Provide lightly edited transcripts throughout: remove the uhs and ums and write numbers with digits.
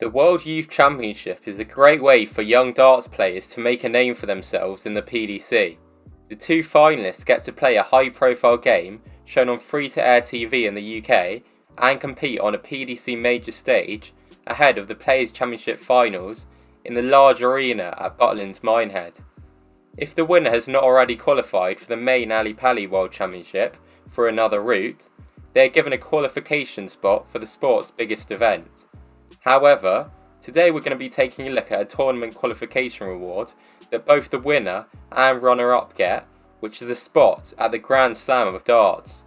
The World Youth Championship is a great way for young darts players to make a name for themselves in the PDC. The two finalists get to play a high-profile game shown on free-to-air TV in the UK and compete on a PDC major stage ahead of the Players' Championship finals in the large arena at Butlin's Minehead. If the winner has not already qualified for the main Ali Pali World Championship for another route, they are given a qualification spot for the sport's biggest event. However, today we're going to be taking a look at a tournament qualification reward that both the winner and runner-up get, which is a spot at the Grand Slam of Darts.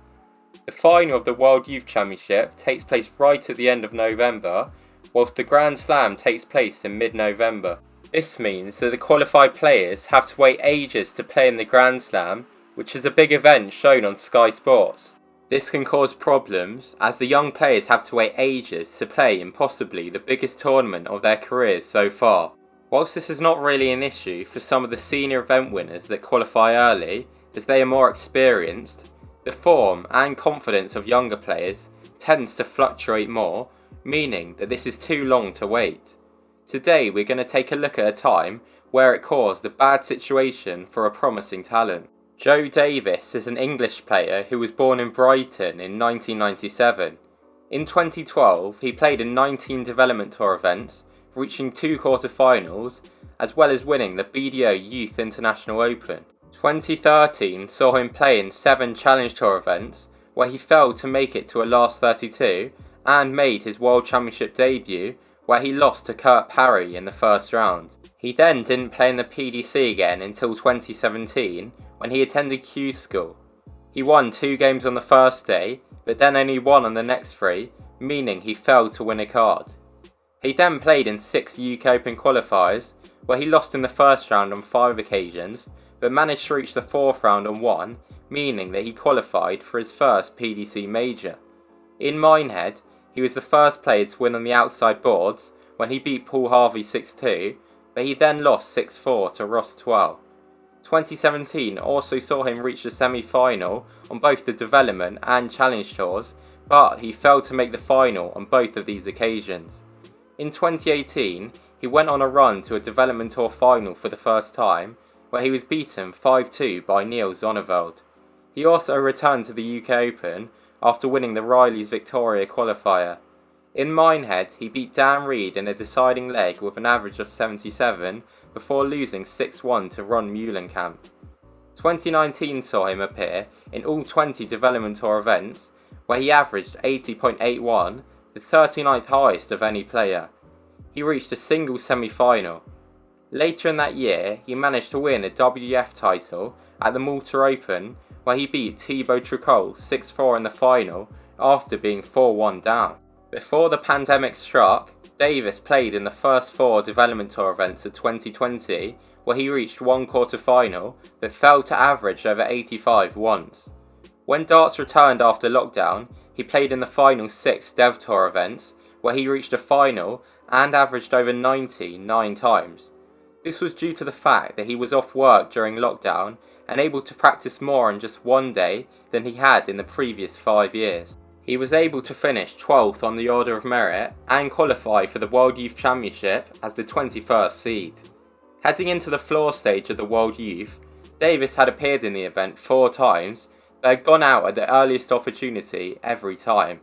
The final of the World Youth Championship takes place right at the end of November, whilst the Grand Slam takes place in mid-November. This means that the qualified players have to wait ages to play in the Grand Slam, which is a big event shown on Sky Sports. This can cause problems, as the young players have to wait ages to play in possibly the biggest tournament of their careers so far. Whilst this is not really an issue for some of the senior event winners that qualify early, as they are more experienced, the form and confidence of younger players tends to fluctuate more, meaning that this is too long to wait. Today we're going to take a look at a time where it caused a bad situation for a promising talent. Joe Davis is an English player who was born in Brighton in 1997. In 2012, he played in 19 Development Tour events, reaching 2 quarter-finals, as well as winning the BDO Youth International Open. 2013 saw him play in 7 Challenge Tour events, where he failed to make it to a last 32, and made his World Championship debut, where he lost to Kurt Parry in the first round. He then didn't play in the PDC again until 2017, when he attended Q School. He won 2 games on the first day, but then only 1 on the next 3, meaning he failed to win a card. He then played in 6 UK Open qualifiers, where he lost in the first round on 5 occasions, but managed to reach the 4th round and won, meaning that he qualified for his first PDC major. In Minehead, he was the first player to win on the outside boards when he beat Paul Harvey 6-2, but he then lost 6-4 to Ross Twell. 2017 also saw him reach the semi-final on both the Development and Challenge Tours, but he failed to make the final on both of these occasions. In 2018, he went on a run to a Development Tour final for the first time, where he was beaten 5-2 by Neil Zonneveld. He also returned to the UK Open after winning the Riley's Victoria qualifier. In Minehead, he beat Dan Reed in a deciding leg with an average of 77 before losing 6-1 to Ron Meulenkamp. 2019 saw him appear in all 20 Development Tour events, where he averaged 80.81, the 39th highest of any player. He reached a single semi-final. Later in that year, he managed to win a WF title at the Malta Open, where he beat Thibaut Tricol 6-4 in the final after being 4-1 down. Before the pandemic struck, Davis played in the first 4 Development Tour events of 2020, where he reached 1 quarter-final but failed to average over 85 once. When darts returned after lockdown, he played in the final 6 Dev Tour events, where he reached a final and averaged over 90 9 times. This was due to the fact that he was off work during lockdown and able to practice more on just 1 day than he had in the previous 5 years. He was able to finish 12th on the Order of Merit and qualify for the World Youth Championship as the 21st seed. Heading into the floor stage of the World Youth, Davis had appeared in the event 4 times, but had gone out at the earliest opportunity every time.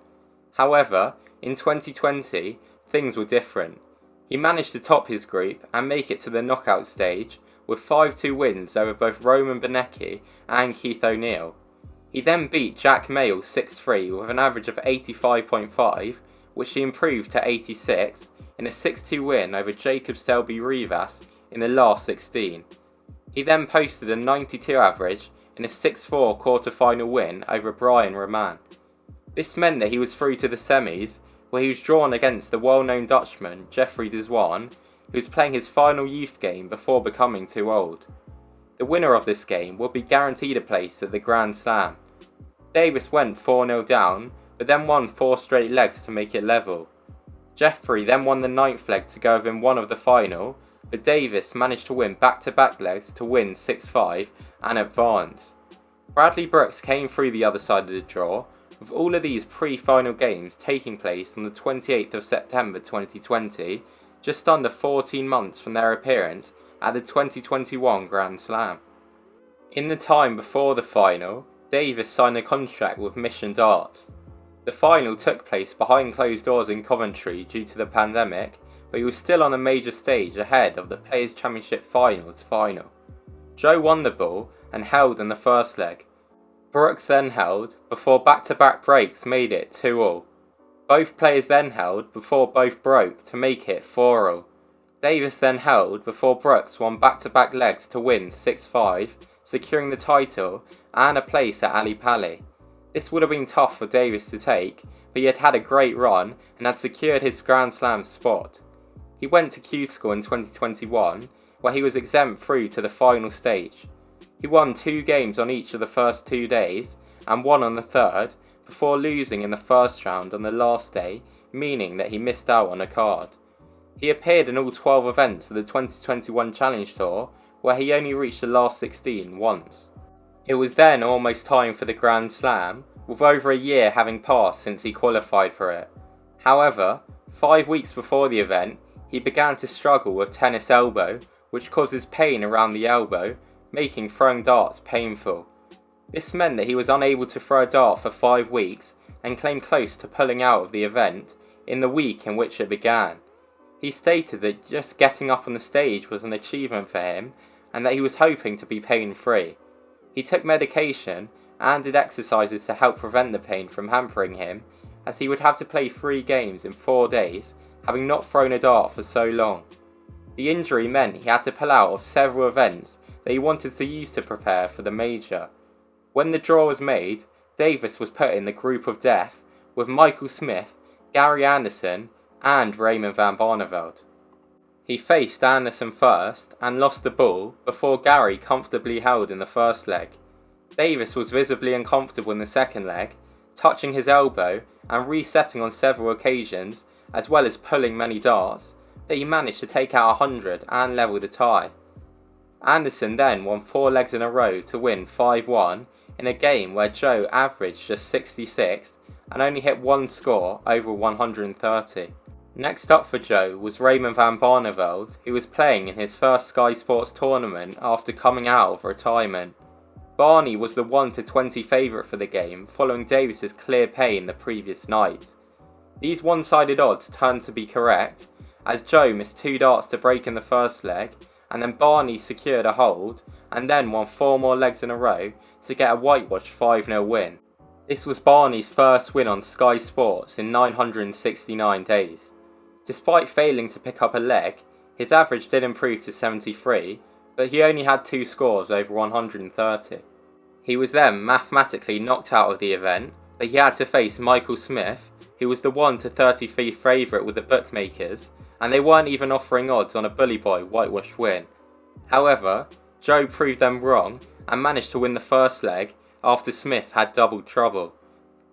However, in 2020, things were different. He managed to top his group and make it to the knockout stage with 5-2 wins over both Roman Benecki and Keith O'Neill. He then beat Jack Mayle 6-3 with an average of 85.5, which he improved to 86 in a 6-2 win over Jacob Stelby Rivas in the last 16. He then posted a 92 average in a 6-4 quarter-final win over Brian Roman. This meant that he was through to the semis, where he was drawn against the well-known Dutchman Jeffrey de Zwaan, who was playing his final youth game before becoming too old. The winner of this game would be guaranteed a place at the Grand Slam. Davis went 4-0 down, but then won 4 straight legs to make it level. Jeffrey then won the 9th leg to go within 1 of the final, but Davis managed to win back-to-back legs to win 6-5 and advance. Bradley Brooks came through the other side of the draw, With all of these pre-final games taking place on the 28th of September 2020, just under 14 months from their appearance at the 2021 Grand Slam. In the time before the final, Davis signed a contract with Mission Darts. The final took place behind closed doors in Coventry due to the pandemic, but he was still on a major stage ahead of the Players' Championship Finals final. Joe won the ball and held in the first leg. Brooks then held before back-to-back breaks made it 2-all. Both players then held before both broke to make it 4-all. Davis then held before Brooks won back-to-back legs to win 6-5, securing the title and a place at Ali Pali. This would have been tough for Davis to take, but he had had a great run and had secured his Grand Slam spot. He went to Q School in 2021, where he was exempt through to the final stage. He won 2 games on each of the first 2 days, and 1 on the third, before losing in the first round on the last day, meaning that he missed out on a card. He appeared in all 12 events of the 2021 Challenge Tour, where he only reached the last 16 once. It was then almost time for the Grand Slam, with over a year having passed since he qualified for it. However, 5 weeks before the event, he began to struggle with tennis elbow, which causes pain around the elbow, making throwing darts painful. This meant that he was unable to throw a dart for 5 weeks and came close to pulling out of the event in the week in which it began. He stated that just getting up on the stage was an achievement for him and that he was hoping to be pain-free. He took medication and did exercises to help prevent the pain from hampering him, as he would have to play 3 games in 4 days, having not thrown a dart for so long. The injury meant he had to pull out of several events that he wanted to use to prepare for the major. When the draw was made, Davis was put in the group of death with Michael Smith, Gary Anderson and Raymond van Barneveld. He faced Anderson first and lost the ball before Gary comfortably held in the first leg. Davis was visibly uncomfortable in the second leg, touching his elbow and resetting on several occasions, as well as pulling many darts, but he managed to take out 100 and level the tie. Anderson then won 4 legs in a row to win 5-1 in a game where Joe averaged just 66th and only hit 1 score over 130. Next up for Joe was Raymond van Barneveld, who was playing in his first Sky Sports tournament after coming out of retirement. Barney was the 1-20 favourite for the game, following Davis's clear pain the previous night. These one-sided odds turned to be correct, as Joe missed 2 darts to break in the first leg, and then Barney secured a hold, and then won 4 more legs in a row to get a whitewash 5-0 win. This was Barney's first win on Sky Sports in 969 days. Despite failing to pick up a leg, his average did improve to 73, but he only had 2 scores over 130. He was then mathematically knocked out of the event, but he had to face Michael Smith, who was the 1-33 favourite with the bookmakers, and they weren't even offering odds on a bully boy whitewash win. However, Joe proved them wrong and managed to win the first leg after Smith had double trouble.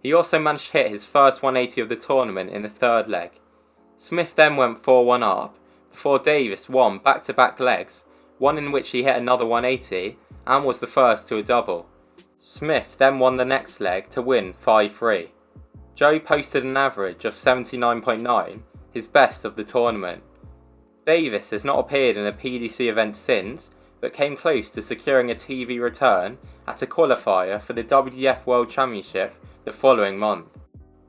He also managed to hit his first 180 of the tournament in the third leg. Smith then went 4-1 up, before Davis won back-to-back legs, one in which he hit another 180 and was the first to a double. Smith then won the next leg to win 5-3. Joe posted an average of 79.9, his best of the tournament. Davis has not appeared in a PDC event since, but came close to securing a TV return at a qualifier for the WDF World Championship the following month.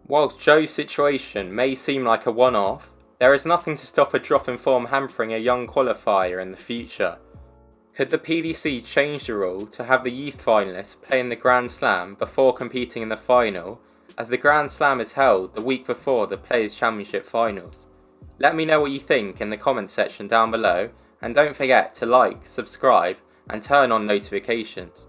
Whilst Joe's situation may seem like a one-off, there is nothing to stop a drop in form hampering a young qualifier in the future. Could the PDC change the rule to have the youth finalists play in the Grand Slam before competing in the final, as the Grand Slam is held the week before the Players' Championship Finals? Let me know what you think in the comments section down below, and don't forget to like, subscribe and turn on notifications.